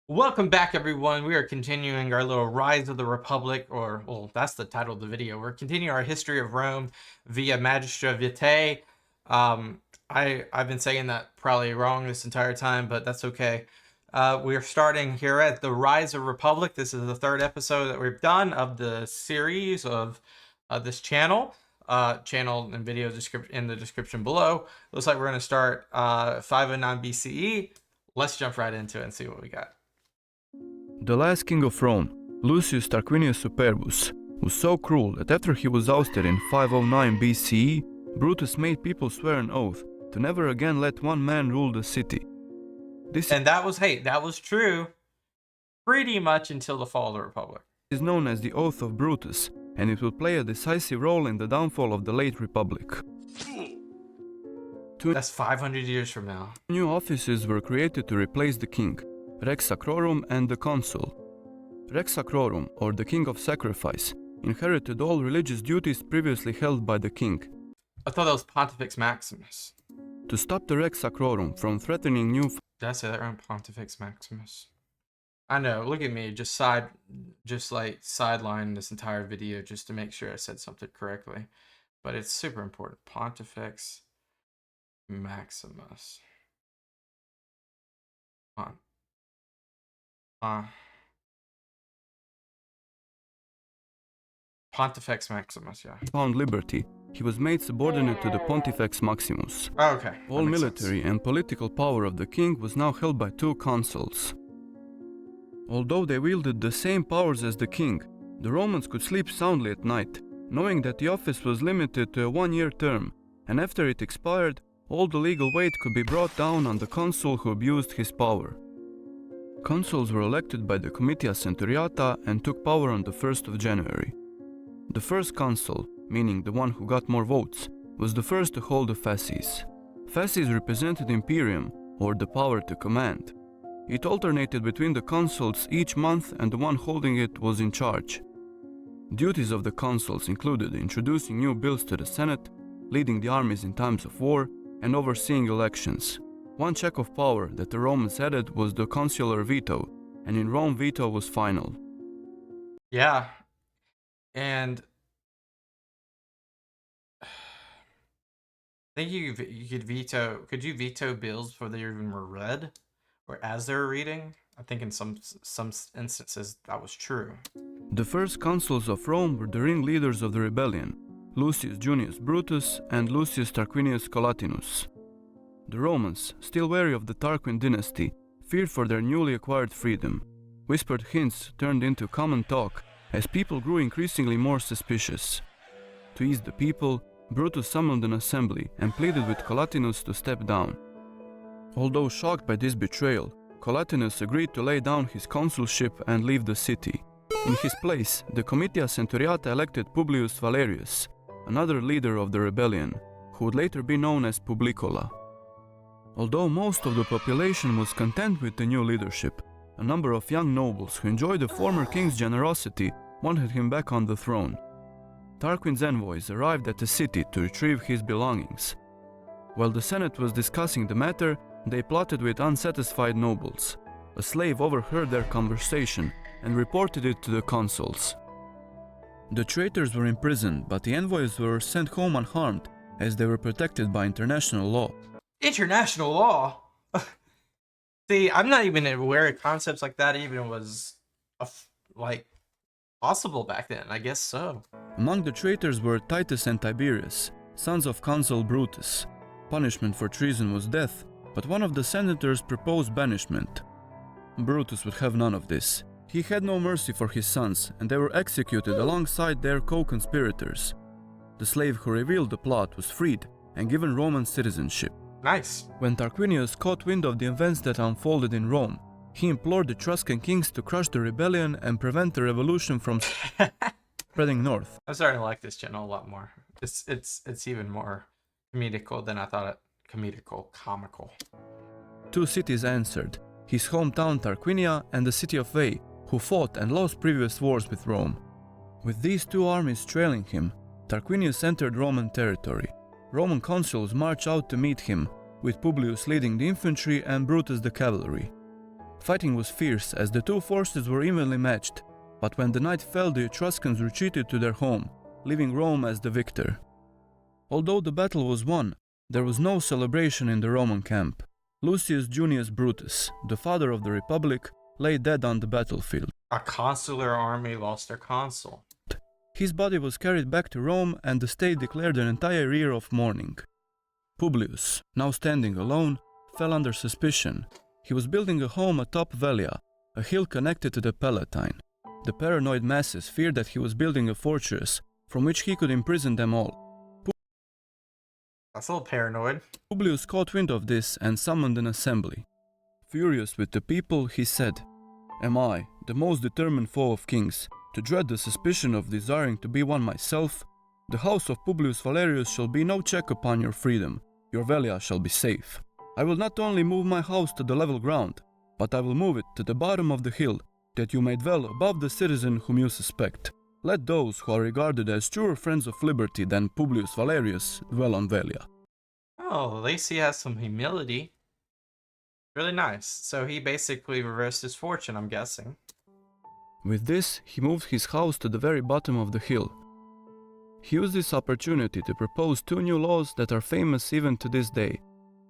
Welcome back, everyone. We are continuing our little Rise of the Republic, or, well, that's the title of the video. We're continuing our history of Rome via Magistra Vitae. I've been saying that probably wrong this entire time, but that's okay. We're starting here at the Rise of Republic. This is the third episode that we've done of the series of this channel. Channel and video in the description below. Looks like we're going to start 509 BCE. Let's jump right into it and see what we got. The last king of Rome, Lucius Tarquinius Superbus, was so cruel that after he was ousted in 509 BCE, Brutus made people swear an oath to never again let one man rule the city. That was true pretty much until the fall of the Republic. Is known as the Oath of Brutus, and it will play a decisive role in the downfall of the late Republic. That's 500 years from now. New offices were created to replace the king, Rex Sacrorum and the consul. Rex Sacrorum, or the king of sacrifice, inherited all religious duties previously held by the king. I thought that was Pontifex Maximus. To stop the Rex Sacrorum from threatening new... Did I say that wrong? Pontifex Maximus. I know, look at me, just sideline this entire video just to make sure I said something correctly. But it's super important. Pontifex Maximus. Pontifex Maximus, yeah. Found liberty, he was made subordinate to the Pontifex Maximus. Oh, okay. All military and political power of the king was now held by two consuls. Although they wielded the same powers as the king, the Romans could sleep soundly at night, knowing that the office was limited to a one-year term, and after it expired, all the legal weight could be brought down on the consul who abused his power. Consuls were elected by the Comitia Centuriata and took power on the 1st of January. The first consul, meaning the one who got more votes, was the first to hold the fasces. Fasces represented imperium, or the power to command. It alternated between the consuls each month, and the one holding it was in charge. Duties of the consuls included introducing new bills to the Senate, leading the armies in times of war, and overseeing elections. One check of power that the Romans added was the consular veto, and in Rome veto was final. Yeah, and I think you could veto. Could you veto bills before they even were read, or as they were reading? I think in some instances that was true. The first consuls of Rome were the ringleaders of the rebellion, Lucius Junius Brutus and Lucius Tarquinius Collatinus. The Romans, still wary of the Tarquin dynasty, feared for their newly acquired freedom. Whispered hints turned into common talk as people grew increasingly more suspicious. To ease the people, Brutus summoned an assembly and pleaded with Collatinus to step down. Although shocked by this betrayal, Collatinus agreed to lay down his consulship and leave the city. In his place, the Comitia Centuriata elected Publius Valerius, another leader of the rebellion, who would later be known as Publicola. Although most of the population was content with the new leadership, a number of young nobles who enjoyed the former king's generosity wanted him back on the throne. Tarquin's envoys arrived at the city to retrieve his belongings. While the Senate was discussing the matter, they plotted with unsatisfied nobles. A slave overheard their conversation and reported it to the consuls. The traitors were imprisoned, but the envoys were sent home unharmed as they were protected by international law. International law? See, I'm not even aware of concepts like that even was possible back then. I guess so. Among the traitors were Titus and Tiberius, sons of consul Brutus. Punishment for treason was death, but one of the senators proposed banishment. Brutus would have none of this. He had no mercy for his sons, and they were executed alongside their co-conspirators. The slave who revealed the plot was freed and given Roman citizenship. Nice. When Tarquinius caught wind of the events that unfolded in Rome, he implored the Etruscan kings to crush the rebellion and prevent the revolution from spreading north. I'm starting to like this channel a lot more. It's even more comedical than I thought it. Comical. Two cities answered, his hometown Tarquinia and the city of Veii, who fought and lost previous wars with Rome. With these two armies trailing him, Tarquinius entered Roman territory. Roman consuls marched out to meet him, with Publius leading the infantry and Brutus the cavalry. Fighting was fierce as the two forces were evenly matched, but when the night fell, the Etruscans retreated to their home, leaving Rome as the victor. Although the battle was won, there was no celebration in the Roman camp. Lucius Junius Brutus, the father of the Republic, lay dead on the battlefield. A consular army lost their consul. His body was carried back to Rome and the state declared an entire year of mourning. Publius, now standing alone, fell under suspicion. He was building a home atop Velia, a hill connected to the Palatine. The paranoid masses feared that he was building a fortress from which he could imprison them all. That's a little paranoid. Publius caught wind of this and summoned an assembly. Furious with the people, he said, "Am I, the most determined foe of kings, to dread the suspicion of desiring to be one myself? The house of Publius Valerius shall be no check upon your freedom. Your Velia shall be safe. I will not only move my house to the level ground, but I will move it to the bottom of the hill, that you may dwell above the citizen whom you suspect. Let those who are regarded as truer friends of liberty than Publius Valerius dwell on Velia." Oh, at least he has some humility. Really nice. So he basically reversed his fortune, I'm guessing. With this, he moved his house to the very bottom of the hill. He used this opportunity to propose two new laws that are famous even to this day.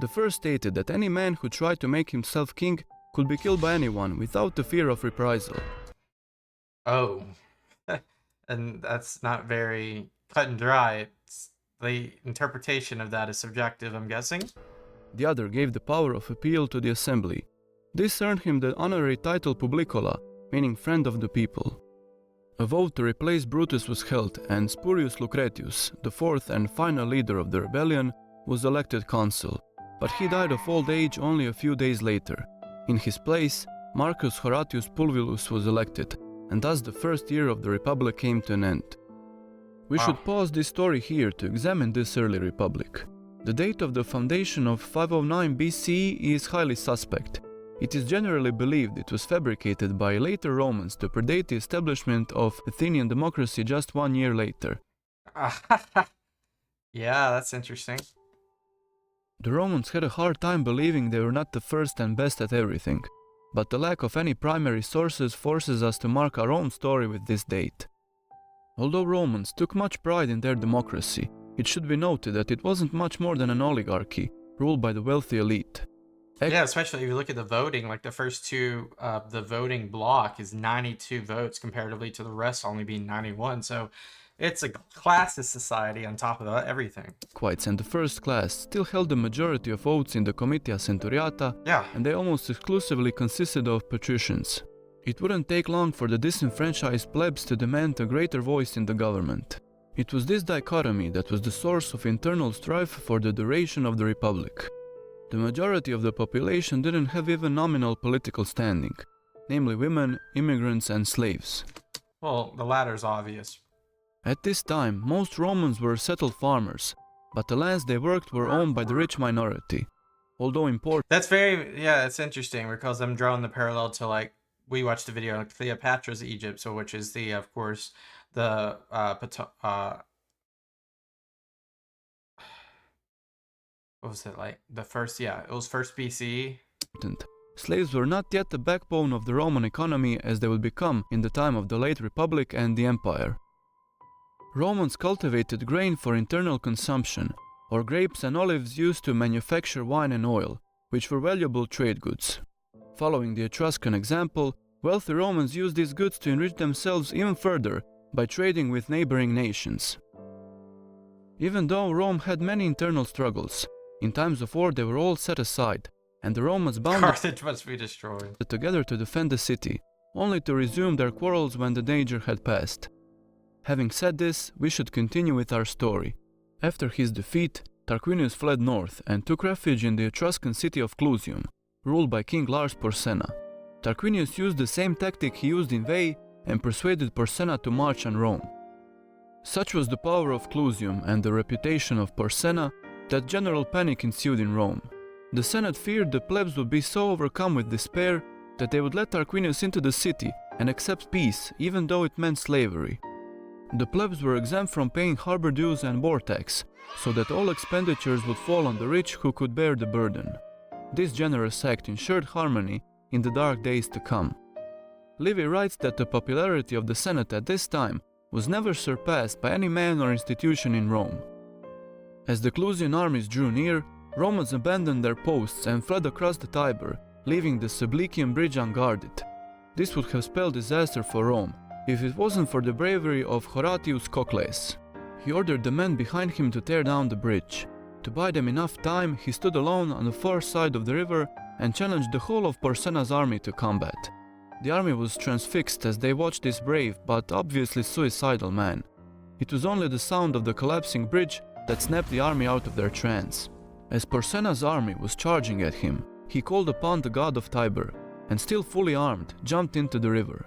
The first stated that any man who tried to make himself king could be killed by anyone without the fear of reprisal. Oh. And that's not very cut and dry. The interpretation of that is subjective, I'm guessing. The other gave the power of appeal to the assembly. This earned him the honorary title Publicola, meaning friend of the people. A vote to replace Brutus was held, and Spurius Lucretius, the fourth and final leader of the rebellion, was elected consul, but he died of old age only a few days later. In his place, Marcus Horatius Pulvillus was elected, and thus the first year of the Republic came to an end. We should pause this story here to examine this early republic. The date of the foundation of 509 BCE is highly suspect. It is generally believed it was fabricated by later Romans to predate the establishment of Athenian democracy just 1 year later. Yeah, that's interesting. The Romans had a hard time believing they were not the first and best at everything, but the lack of any primary sources forces us to mark our own story with this date. Although Romans took much pride in their democracy, it should be noted that it wasn't much more than an oligarchy, ruled by the wealthy elite. Yeah, especially if you look at the voting, like the first two, the voting block is 92 votes comparatively to the rest only being 91. So it's a classist society on top of everything. Quites and the first class still held the majority of votes in the Comitia Centuriata, Yeah. and they almost exclusively consisted of patricians. It wouldn't take long for the disenfranchised plebs to demand a greater voice in the government. It was this dichotomy that was the source of internal strife for the duration of the Republic. The majority of the population didn't have even nominal political standing, namely women, immigrants, and slaves. Well, the latter's obvious. At this time, most Romans were settled farmers, but the lands they worked were owned by the rich minority. Although important, That's very, yeah, it's interesting because I'm drawing the parallel to, like, we watched the video on Cleopatra's Egypt, so which is the, of course, the, what was it, like, the first, yeah, it was first BCE. slaves were not yet the backbone of the Roman economy as they would become in the time of the late Republic and the Empire. Romans cultivated grain for internal consumption, or grapes and olives used to manufacture wine and oil, which were valuable trade goods. Following the Etruscan example, wealthy Romans used these goods to enrich themselves even further by trading with neighboring nations. Even though Rome had many internal struggles, in times of war they were all set aside, and the Romans bound Carthage must be destroyed. together to defend the city, only to resume their quarrels when the danger had passed. Having said this, we should continue with our story. After his defeat, Tarquinius fled north and took refuge in the Etruscan city of Clusium, ruled by King Lars Porsena. Tarquinius used the same tactic he used in Veii and persuaded Porsena to march on Rome. Such was the power of Clusium and the reputation of Porsena that general panic ensued in Rome. The Senate feared the plebs would be so overcome with despair that they would let Tarquinius into the city and accept peace even though it meant slavery. The plebs were exempt from paying harbor dues and board tax, so that all expenditures would fall on the rich who could bear the burden. This generous act ensured harmony in the dark days to come. Livy writes that the popularity of the Senate at this time was never surpassed by any man or institution in Rome. As the Clusian armies drew near, Romans abandoned their posts and fled across the Tiber, leaving the Sublician bridge unguarded. This would have spelled disaster for Rome if it wasn't for the bravery of Horatius Cocles. He ordered the men behind him to tear down the bridge. To buy them enough time, he stood alone on the far side of the river and challenged the whole of Porsena's army to combat. The army was transfixed as they watched this brave but obviously suicidal man. It was only the sound of the collapsing bridge that snapped the army out of their trance. As Porsena's army was charging at him, he called upon the god of Tiber, and still fully armed, jumped into the river.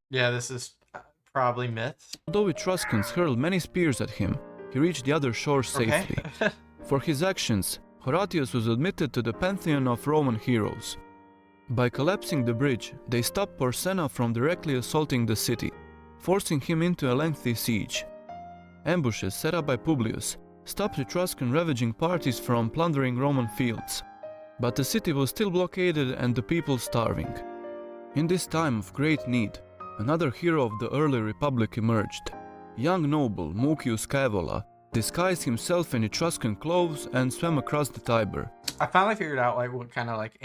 Yeah, this is probably myth. Although Etruscans hurled many spears at him, he reached the other shore safely. Okay. For his actions, Horatius was admitted to the pantheon of Roman heroes. By collapsing the bridge, they stopped Porsena from directly assaulting the city, forcing him into a lengthy siege. Ambushes set up by Publius stopped Etruscan ravaging parties from plundering Roman fields, but the city was still blockaded and the people starving. In this time of great need, another hero of the early republic emerged. Young noble Mucius Scaevola disguised himself in Etruscan clothes and swam across the Tiber. I finally figured out like what kind of like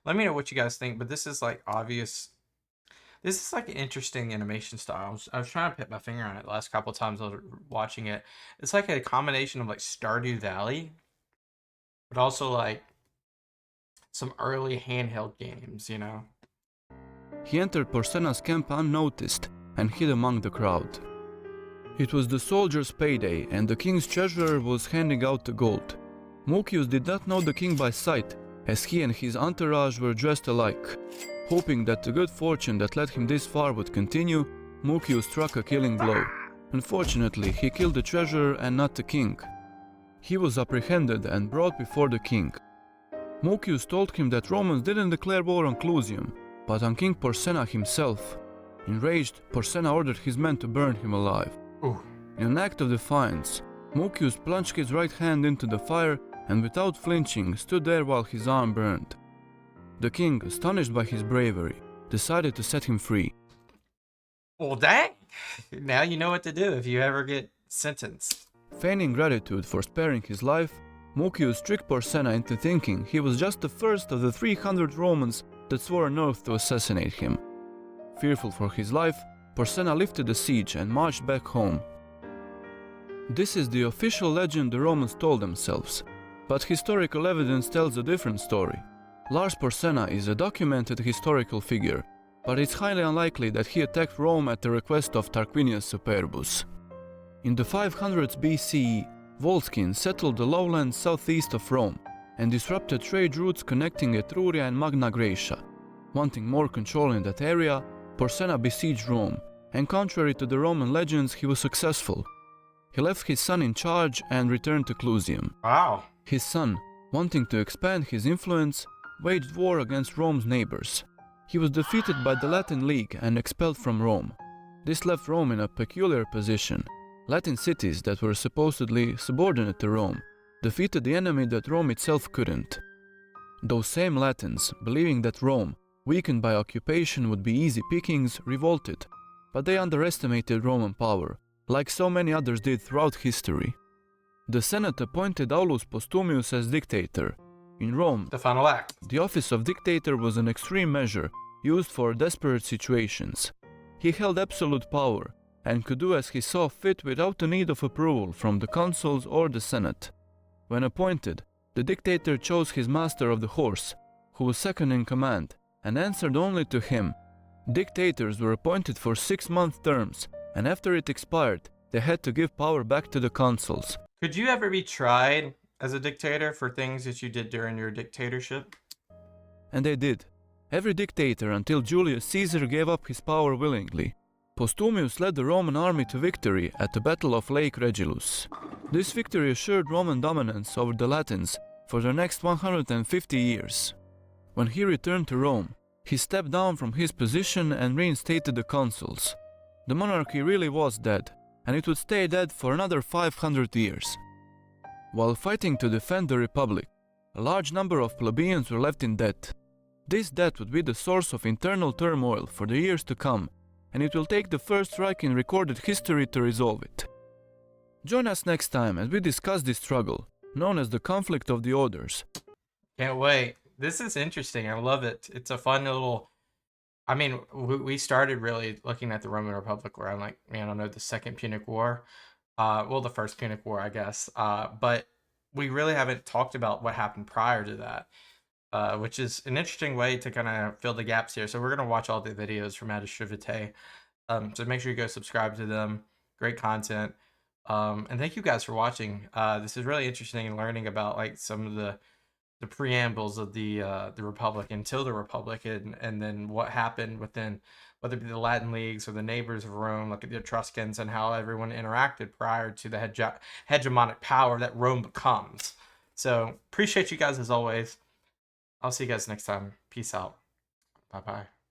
let me know what you guys think, but this is like obvious. This is like an interesting animation style. I was trying to put my finger on it the last couple of times I was watching it. It's like a combination of like Stardew Valley, but also like some early handheld games, you know? He entered Porsena's camp unnoticed and hid among the crowd. It was the soldiers' payday and the king's treasurer was handing out the gold. Mucius did not know the king by sight, as he and his entourage were dressed alike. Hoping that the good fortune that led him this far would continue, Mucius struck a killing blow. Unfortunately, he killed the treasurer and not the king. He was apprehended and brought before the king. Mucius told him that Romans didn't declare war on Clusium, but on King Porsena himself. Enraged, Porsena ordered his men to burn him alive. Ooh. In an act of defiance, Mucius plunged his right hand into the fire and without flinching stood there while his arm burned. The king, astonished by his bravery, decided to set him free. Well, dang! Now you know what to do if you ever get sentenced. Feigning gratitude for sparing his life, Mucius tricked Porsena into thinking he was just the first of the 300 Romans that swore an oath to assassinate him. Fearful for his life, Porsena lifted the siege and marched back home. This is the official legend the Romans told themselves, but historical evidence tells a different story. Lars Porsena is a documented historical figure, but it's highly unlikely that he attacked Rome at the request of Tarquinius Superbus. In the 500s BCE, Volscians settled the lowlands southeast of Rome and disrupted trade routes connecting Etruria and Magna Graecia. Wanting more control in that area, Porsena besieged Rome, and contrary to the Roman legends, he was successful. He left his son in charge and returned to Clusium. Wow. His son, wanting to expand his influence, waged war against Rome's neighbors. He was defeated by the Latin League and expelled from Rome. This left Rome in a peculiar position. Latin cities that were supposedly subordinate to Rome defeated the enemy that Rome itself couldn't. Those same Latins, believing that Rome, weakened by occupation, would be easy pickings, revolted, but they underestimated Roman power, like so many others did throughout history. The Senate appointed Aulus Postumius as dictator. In Rome, The final act. the office of dictator was an extreme measure used for desperate situations. He held absolute power and could do as he saw fit without the need of approval from the consuls or the Senate. When appointed, the dictator chose his master of the horse, who was second in command, and answered only to him. Dictators were appointed for 6-month terms, and after it expired, they had to give power back to the consuls. Could you ever be tried as a dictator for things that you did during your dictatorship? And they did. Every dictator until Julius Caesar gave up his power willingly. Postumius led the Roman army to victory at the Battle of Lake Regillus. This victory assured Roman dominance over the Latins for the next 150 years. When he returned to Rome, he stepped down from his position and reinstated the consuls. The monarchy really was dead, and it would stay dead for another 500 years. While fighting to defend the republic, a large number of plebeians were left in debt. This debt would be the source of internal turmoil for the years to come, and it will take the first Reich in recorded history to resolve it. Join us next time as we discuss this struggle, known as the conflict of the orders. Can't wait. This is interesting. I love it. It's a fun little. I mean, we started really looking at the Roman Republic where I'm like, man, I know the Second Punic War. Well, the First Punic War, I guess. But we really haven't talked about what happened prior to that. Which is an interesting way to kind of fill the gaps here. So we're going to watch all the videos from Magistra Vitae. So make sure you go subscribe to them. Great content. And thank you guys for watching. This is really interesting and learning about like some of the preambles of the Republic until the Republic, and then what happened within, whether it be the Latin leagues or the neighbors of Rome, like the Etruscans, and how everyone interacted prior to the hegemonic power that Rome becomes. So appreciate you guys as always. I'll see you guys next time. Peace out. Bye bye.